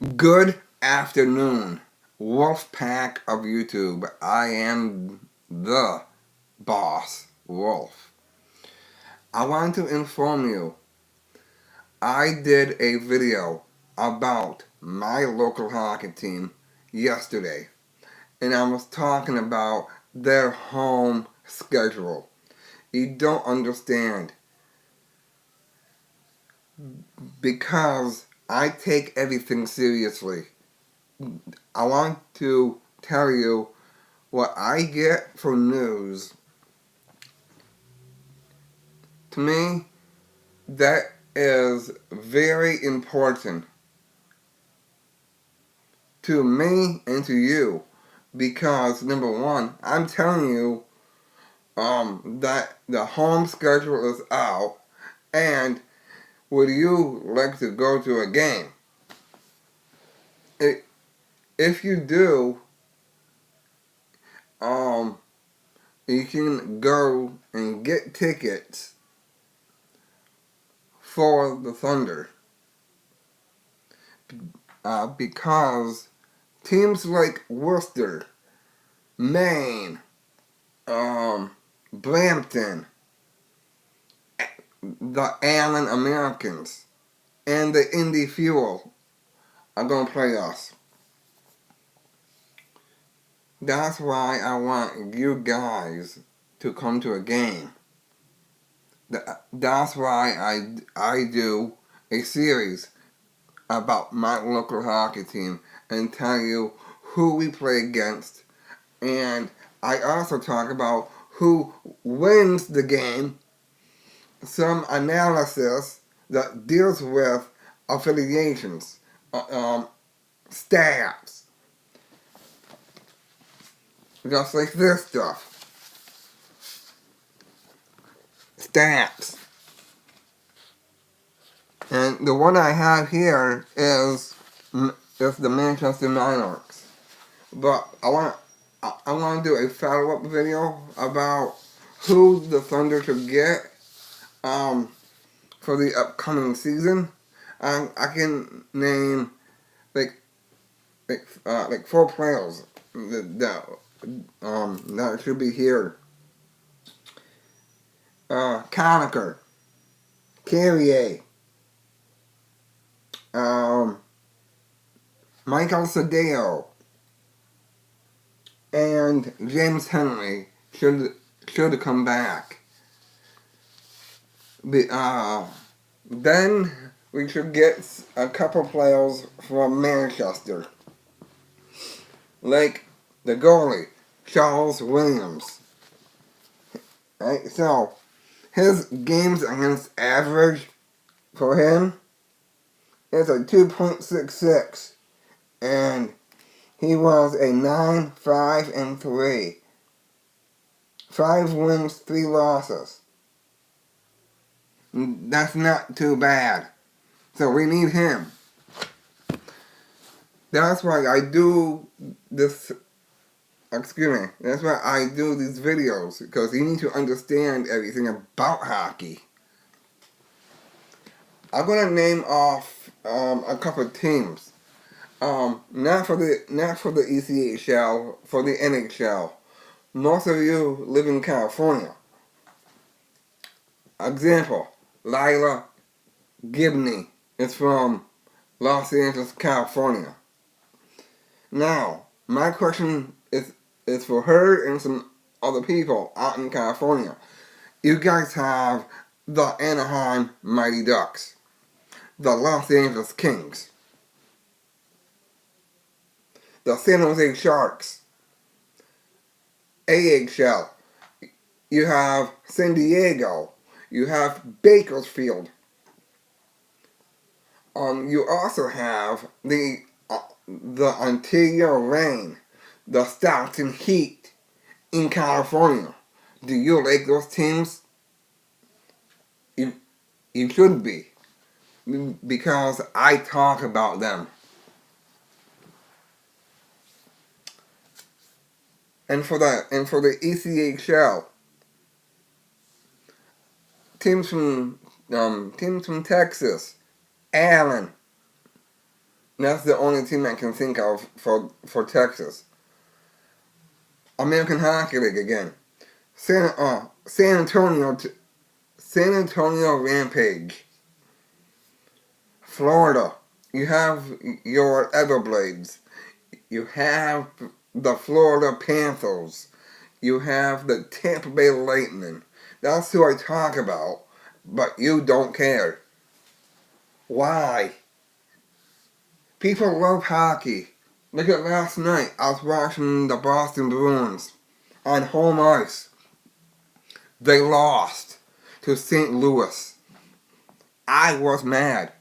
Good afternoon, Wolfpack of YouTube. I am the boss, Wolf. I want to inform you, I did a video about my local hockey team yesterday, and I was talking about their home schedule. You don't understand, because I take everything seriously. I want to tell you what I get for news. To me, that is very important to me and to you, because number one, I'm telling you that the home schedule is out, and would you like to go to a game? If you do, um, you can go and get tickets for the Thunder, because teams like Worcester, Maine, Brampton, the Allen Americans, and the Indy Fuel are going to play us. That's why I want you guys to come to a game. That's why I do a series about my local hockey team and tell you who we play against. And I also talk about who wins the game, some analysis that deals with affiliations, stats, just like this stuff. Stats. And the one I have here is the Manchester Monarchs. But I want to do a follow-up video about who the Thunder should get for the upcoming season. I can name like 4 players that should be here. Conacher, Carrier, Michael Sadeo, and James Henry should come back. Then we should get a couple players from Manchester, like the goalie, Charles Williams. Right, so his games against average for him is a 2.66, and he was a 9-5-3, 5 wins, 3 losses. That's not too bad. So we need him. That's why I do this. That's why I do these videos, because you need to understand everything about hockey. I'm gonna name off a couple of teams. Not for the ECHL, for the NHL. Most of you live in California. Example: Lila Gibney is from Los Angeles, California. Now, my question is for her and some other people out in California. You guys have the Anaheim Mighty Ducks, the Los Angeles Kings, the San Jose Sharks, AHL. You have San Diego. You have Bakersfield. You also have the Ontario Reign, the Stockton Heat in California. Do you like those teams? You should be, because I talk about them. And for the ECHL, teams from Texas, Allen, That's the only team I can think of for Texas. American Hockey League again. San Antonio, San Antonio Rampage. Florida. You have your Everblades. You have the Florida Panthers. You have the Tampa Bay Lightning. That's who I talk about, but you don't care. Why? People love hockey. Look at last night. I was watching the Boston Bruins on home ice. They lost to St. Louis. I was mad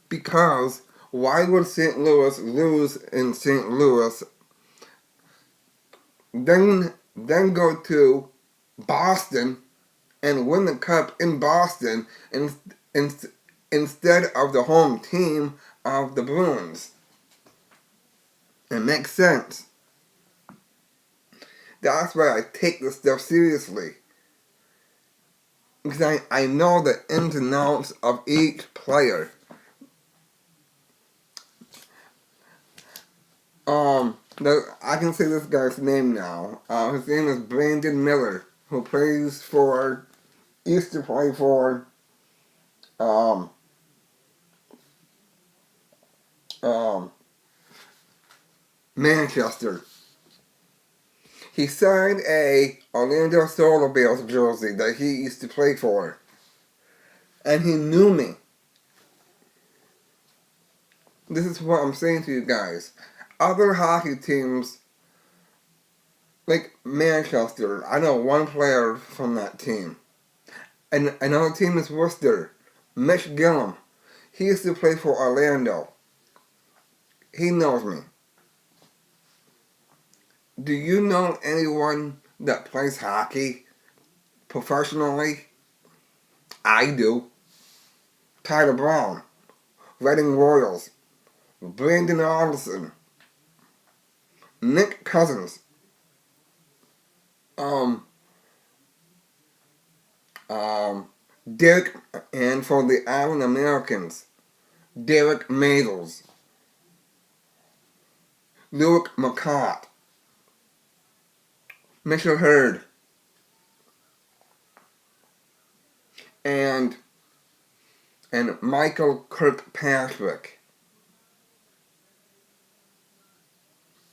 because why would St. Louis lose in St. Louis, then go to Boston and win the cup in Boston instead of the home team of the Bruins? It makes sense. That's why I take this stuff seriously. Because I know the ins and outs of each player. I can say this guy's name now. His name is Brandon Miller, who used to play for, um, um, Manchester. He signed a Orlando Solar Bears jersey that he used to play for. And he knew me. This is what I'm saying to you guys. Other hockey teams, like Manchester, I know one player from that team. And another team is Worcester. Mitch Gillum. He used to play for Orlando. He knows me. Do you know anyone that plays hockey professionally? I do. Tyler Brown, Reading Royals, Brandon Anderson, Nick Cousins, Derek, and for the Island Americans, Derek Madels, Luke McCott, Mitchell Hurd, and Michael Kirkpatrick.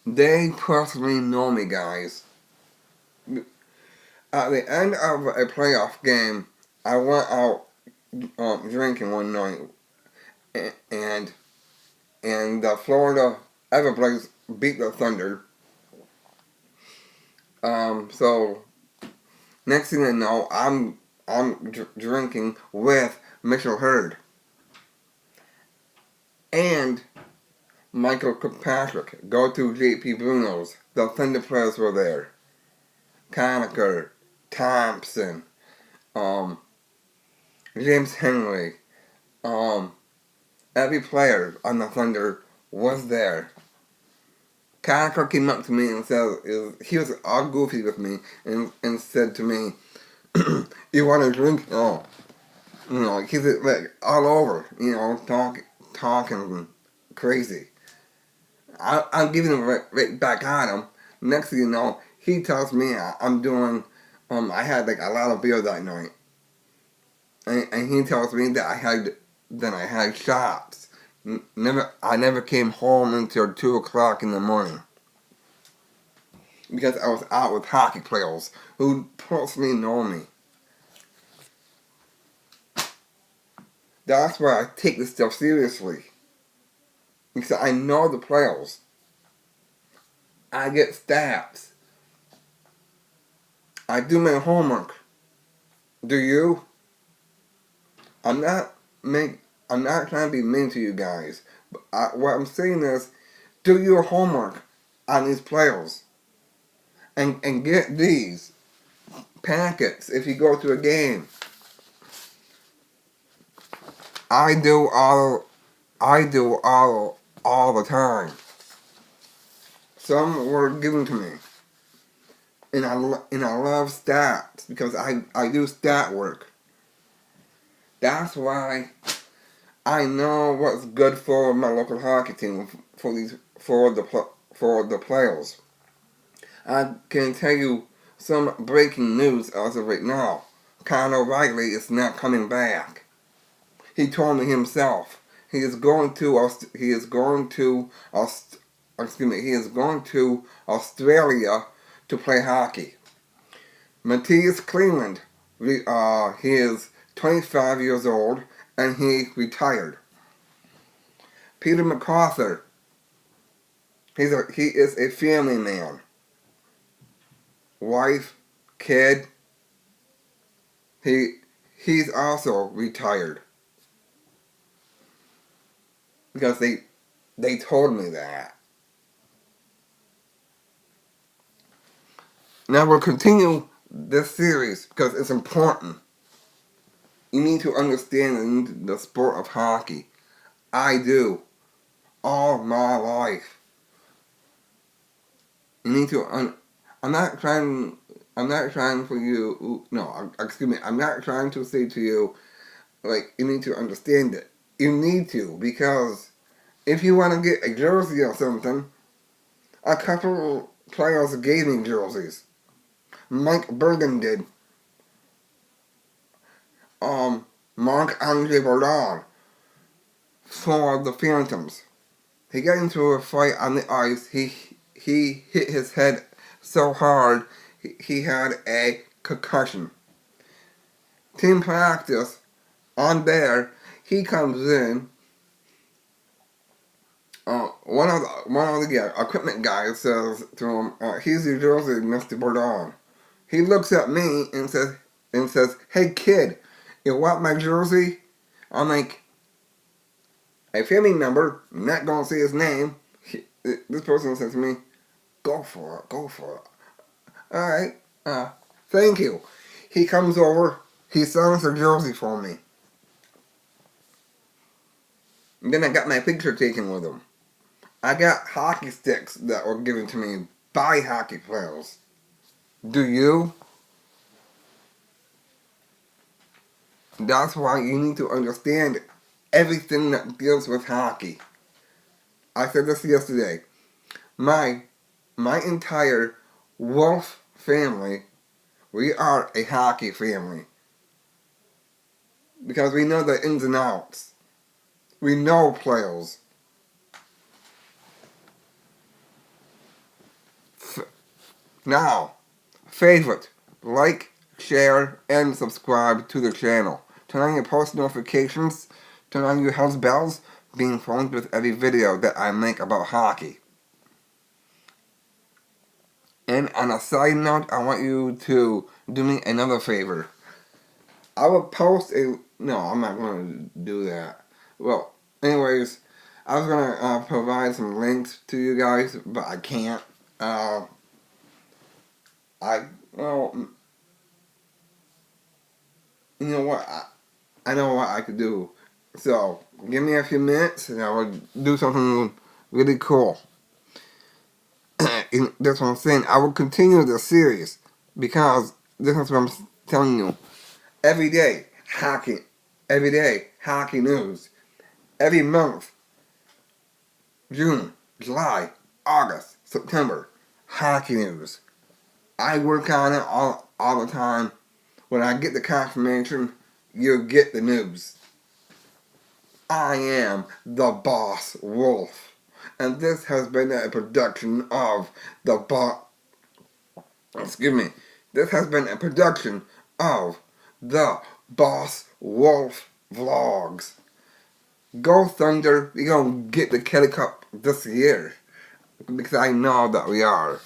They personally know me, guys. At the end of a playoff game, I went out drinking one night, and the Florida Everblades beat the Thunder. So next thing I know, I'm drinking with Mitchell Hurd and Michael Kirkpatrick. Go to J.P. Bruno's. The Thunder players were there. Conacher, Thompson, James Henry, every player on the Thunder was there. Conacher came up to me and said, he was all goofy with me and said to me, "You want a drink?" Oh, he's like all over, talking crazy. I'm giving him right back at him. Next thing you know, he tells me I'm doing, I had like a lot of beer that night. And he tells me that I had shots. I never came home until 2 o'clock in the morning. Because I was out with hockey players who personally know me. That's why I take this stuff seriously. Because I know the players. I get stats. I do my homework. Do you? I'm not trying to be mean to you guys. But what I'm saying is, do your homework on these players. And get these packets if you go to a game. I do all the time. Some were given to me. And I love stats because I do stat work. That's why I know what's good for my local hockey team, for the players. I can tell you some breaking news as of right now. Conor Riley is not coming back. He told me himself he is going to Australia to play hockey. Matthias Cleveland, he is 25 years old and he retired. Peter MacArthur, he is a family man. Wife, kid, he's also retired. Because they told me that. Now we'll continue this series because it's important. You need to understand the sport of hockey. I do. All my life. You need to I'm not trying for you, no, excuse me, I'm not trying to say to you, like, you need to understand it. You need to, because if you want to get a jersey or something, a couple players gave me jerseys. Mike Bergen did. Marc-Andre Bourdon for the Phantoms. He got into a fight on the ice. He hit his head so hard he had a concussion. Team practice on there, he comes in. One of the equipment guys says to him, "Here's your jersey, Mr. Bourdon." He looks at me and says, "Hey kid, you want my jersey?" I'm like, a family member, I'm not gonna say his name. This person says to me, "Go for it, go for it." All right, thank you. He comes over, he signs a jersey for me. And then I got my picture taken with him. I got hockey sticks that were given to me by hockey players. Do you? That's why you need to understand everything that deals with hockey. I said this yesterday. My entire Wolf family, we are a hockey family. Because we know the ins and outs. We know players. Now, favorite, like, share, and subscribe to the channel. Turn on your post notifications, turn on your house bells, be informed with every video that I make about hockey. And on a side note, I want you to do me another favor. I will post no, I'm not going to do that. Well, anyways, I was going to provide some links to you guys, but I can't. You know what? I know what I could do. So, give me a few minutes and I will do something really cool. That's what I'm saying. I will continue the series because this is what I'm telling you. Every day, hockey. Every day, hockey news. Every month, June, July, August, September, hockey news. I work on it all the time. When I get the confirmation, you'll get the news. I am the Boss Wolf. And this has been a production of This has been a production of the Boss Wolf Vlogs. Go Thunder, we're gonna get the Kelly Cup this year. Because I know that we are.